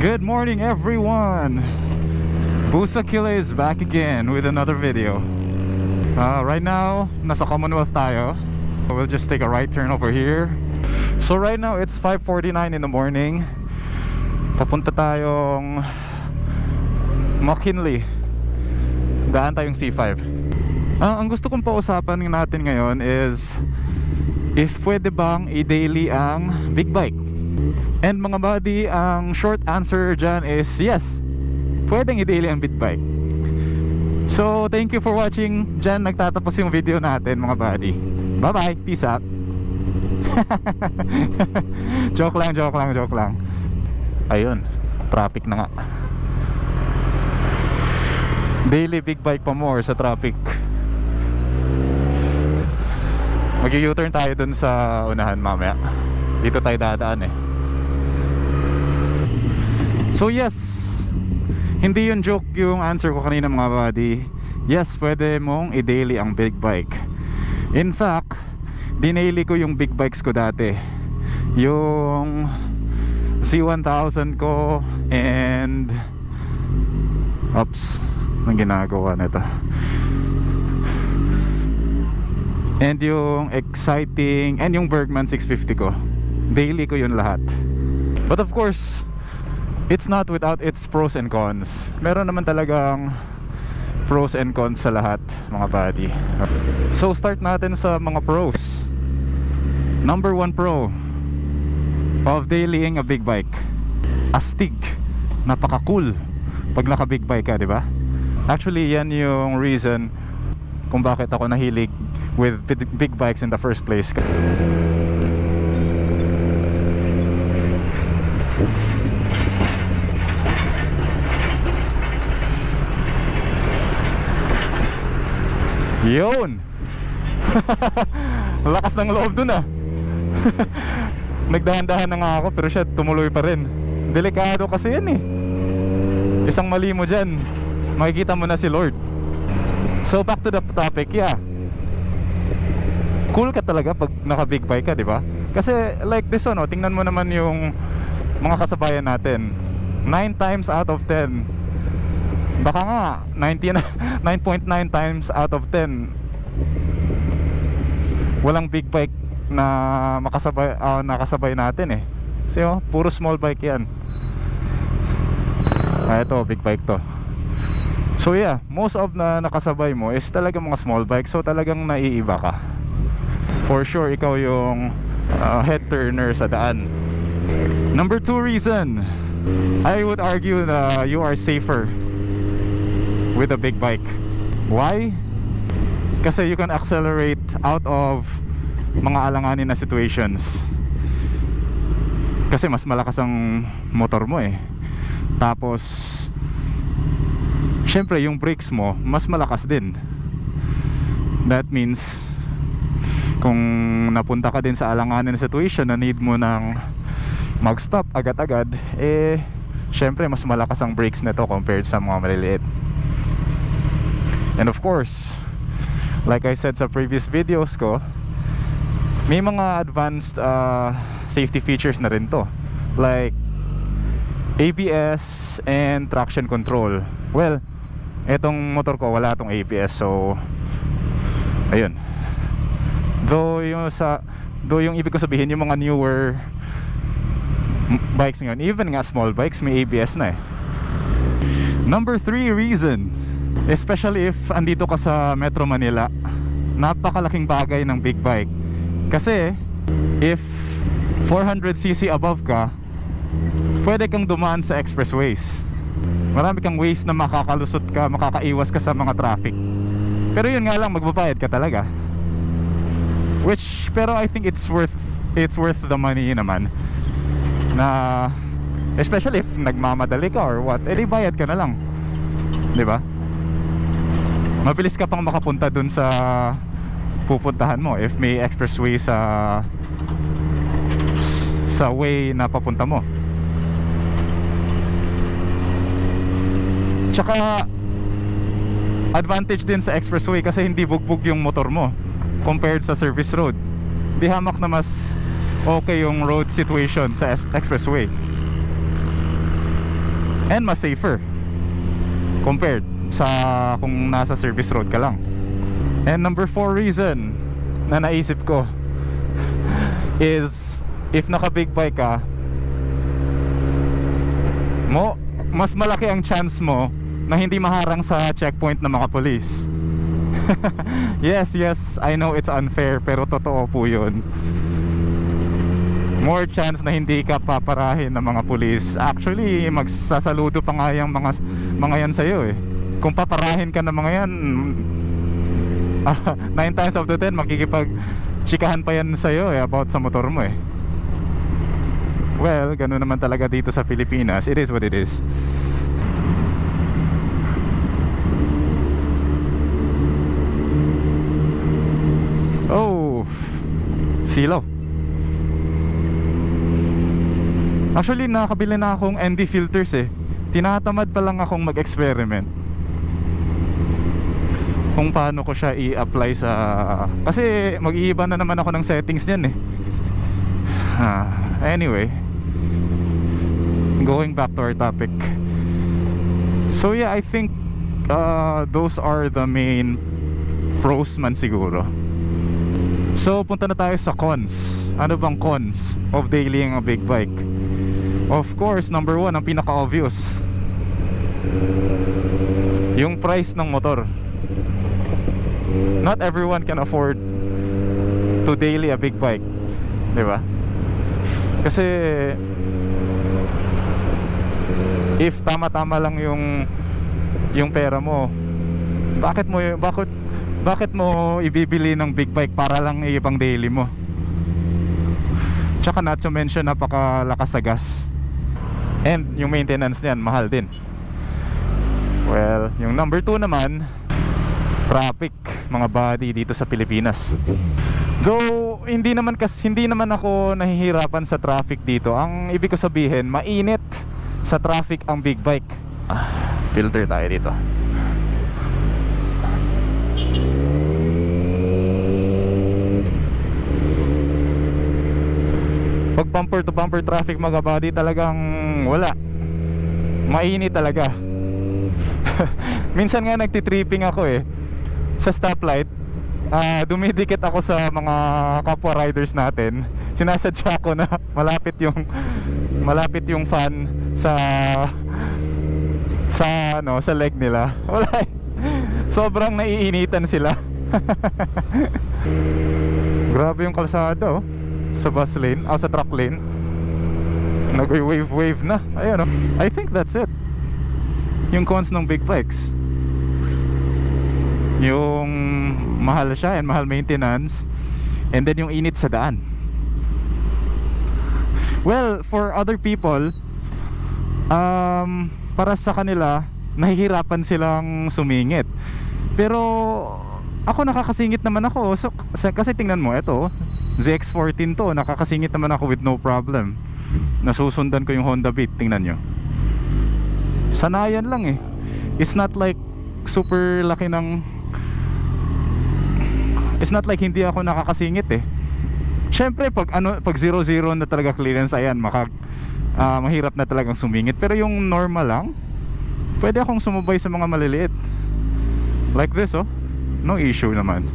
Good morning everyone! Busakila is back again with another video. Right now, nasa Commonwealth tayo. We'll just take a right turn over here. So right now, it's 5:49 in the morning. Papunta tayong McKinley. Daan tayong C5. Ang gusto kong pausapan natin ngayon is if pwede bang i-daily ang big bike. And mga buddy, ang short answer dyan is yes, pwedeng i-daily ang big bike. So thank you for watching. Dyan nagtatapos yung video natin mga buddy. Bye bye, peace out. Joke lang. Ayun, traffic na nga. Daily big bike pa more sa traffic. Mag-u-turn tayo dun sa unahan mamaya. Dito tayo dadaan eh. So yes, hindi yun joke yung answer ko kanina mga buddy. Yes, pwede mong i-daily ang big bike. In fact, dinaily ko yung big bikes ko dati. Yung C1000 ko and oops, anong ginagawa nito? And yung exciting and yung Bergman 650 ko. Daily ko yun lahat. But of course, it's not without its pros and cons. Meron naman talagang pros and cons sa lahat mga buddy. So start natin sa mga pros. Number 1 pro of dailying a big bike, astig. Napaka-cool pag naka big bike ka, di ba? Actually, yan yung reason kung bakit ako nahilig with big bikes in the first place. Yun. Lakas ng loob dun ah. Nagdahan-dahan na nga ako pero siya tumuloy pa rin. Delikado kasi yan eh. Isang mali mo dyan, makikita mo na si Lord. So back to the topic, yeah. Cool ka talaga pag naka big bike ka, di ba? Kasi like this one, oh, tingnan mo naman yung mga kasabayan natin. 9 times out of 10, baka nga 9.9 times out of 10 walang big bike na nakasabay natin eh. So puro small bike yan. Ito big bike to. So yeah, most of na nakasabay mo is talaga mga small bike. So talagang naiiba ka. For sure ikaw yung head turner sa daan. Number 2 reason, I would argue na you are safer with a big bike. Why? Kasi you can accelerate out of mga alanganin na situations. Kasi mas malakas ang motor mo eh. Tapos syempre yung brakes mo mas malakas din. That means kung napunta ka din sa alanganin na situation na need mo ng mag-stop agad-agad, eh syempre mas malakas ang brakes nito compared sa mga maliliit. And of course, like I said sa previous videos ko, may mga advanced safety features na rin to, like ABS and traction control. Well, etong motor ko wala tong ABS, so ayun. Though yung ibig ko sabihin, yung mga newer bikes ngayon, even nga small bikes, may ABS na eh. Number 3 reason, especially if andito ka sa Metro Manila, napakalaking bagay ng big bike. Kasi if 400cc above ka, pwede kang dumaan sa expressways. Marami kang ways na makakalusot ka, makakaiwas ka sa mga traffic. Pero yun nga lang, magbabayad ka talaga. Pero I think it's worth the money naman. Na especially if nagmamadali ka or what, edi bayad ka na lang. 'Di ba? Mabilis ka pang makapunta dun sa pupuntahan mo if may expressway sa way na papunta mo. Tsaka advantage din sa expressway kasi hindi bugbog yung motor mo compared sa service road. Di hamak na mas okay yung road situation sa expressway. and mas safer compared sa kung nasa service road ka lang. And number 4 reason na naisip ko is if naka big bike ka, mas malaki ang chance mo na hindi maharang sa checkpoint ng mga police. Yes, I know it's unfair, pero totoo po yun. More chance na hindi ka paparahin ng mga police. Actually, magsasaludo pa nga yung mga yan sa'yo eh. Kung paparahin ka ng mga yan, 9 times out of 10 makikipag-chikahan pa yan sa'yo eh, about sa motor mo eh. Well, ganun naman talaga dito sa Pilipinas. It is what it is. Oh, silaw. Actually, nakabili na akong ND filters eh. Tinatamad pa lang akong mag-experiment kung paano ko siya i-apply sa... Kasi mag-iiba na naman ako ng settings niyan eh. Anyway, going back to our topic. So yeah, I think those are the main pros man siguro. So punta na tayo sa cons. Ano bang cons of dailying a big bike? Of course, number 1, ang pinaka-obvious, yung price ng motor. Not everyone can afford to daily a big bike, di ba? Kasi if tama-tama lang yung pera mo, bakit mo ibibili ng big bike para lang ipang daily mo? Tsaka not to mention, napakalakas sa gas. And yung maintenance niyan, mahal din. Well, yung number 2 naman, traffic, mga buddy, dito sa Pilipinas. Though hindi naman ako nahihirapan sa traffic dito. Ang ibig ko sabihin, mainit sa traffic ang big bike. Filter tayo dito. Pag bumper to bumper traffic, mga buddy, talagang wala. Mainit talaga. Minsan nga nagtitripping ako eh sa stoplight. Dumidikit ako sa mga kapwa riders natin. Sinasadya ko na malapit yung fan sa leg nila. Wala eh. Sobrang naiinitan sila. Grabe yung kalsada oh. Sa bus lane, sa truck lane, nag-wave na. Ayun, I think that's it. Yung cons ng big bikes, yung mahal siya and mahal maintenance, and then yung init sa daan. Well, for other people, para sa kanila, nahihirapan silang sumingit. Pero ako, nakakasingit naman ako. So, kasi tingnan mo, ito ZX-14 to, nakakasingit naman ako with no problem. Nasusundan ko yung Honda Beat, tingnan nyo. Sanayan lang eh. It's not like super laki ng... It's not like hindi ako nakakasingit eh. Syempre pag 0-0 na talaga clearance, ayan, mahirap na talagang sumingit. Pero yung normal lang, pwede akong sumubay sa mga maliliit. Like this oh, no issue naman.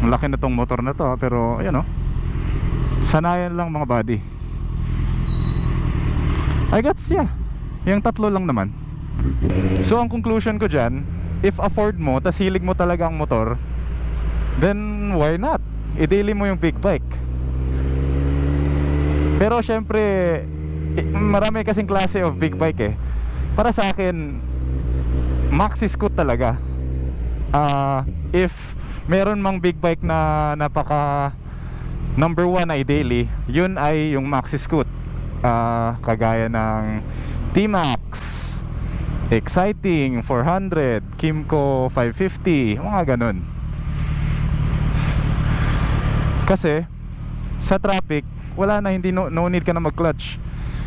Laki na tong motor na to pero ayan oh, sanayan lang mga buddy. I guess yeah, yung tatlo lang naman. So ang conclusion ko dyan, if afford mo, tas hilig mo talaga ang motor, then why not? I-daily mo yung big bike. Pero syempre marami kasing klase of big bike eh. Para sa akin, maxi scoot talaga. If meron mang big bike na napaka number 1 ay daily, yun ay yung maxi scoot. Kagaya ng T-Max, Exciting 400, Kimco 550, mga ganun. Kasi sa traffic, wala na, no need ka na mag-clutch.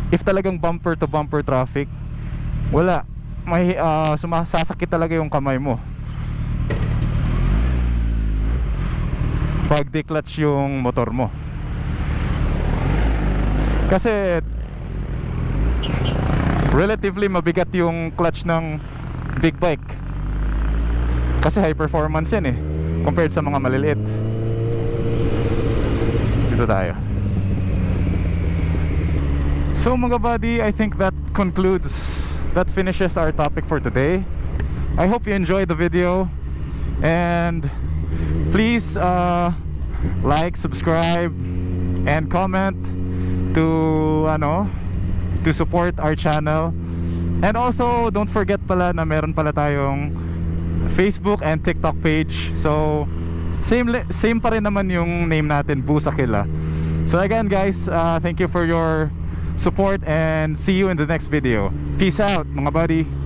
If talagang bumper to bumper traffic, wala, sumasakit talaga yung kamay mo pag de-clutch yung motor mo. Kasi relatively mabigat yung clutch ng big bike. Kasi high performance yan eh, compared sa mga maliliit. Dito tayo. So mga buddy, I think that finishes our topic for today. I hope you enjoyed the video, and please like, subscribe, and comment to support our channel. And also don't forget pala na meron pala tayong Facebook and TikTok page. So same pa rin naman yung name natin, Busakila. So again guys, thank you for your support and see you in the next video. Peace out mga buddy.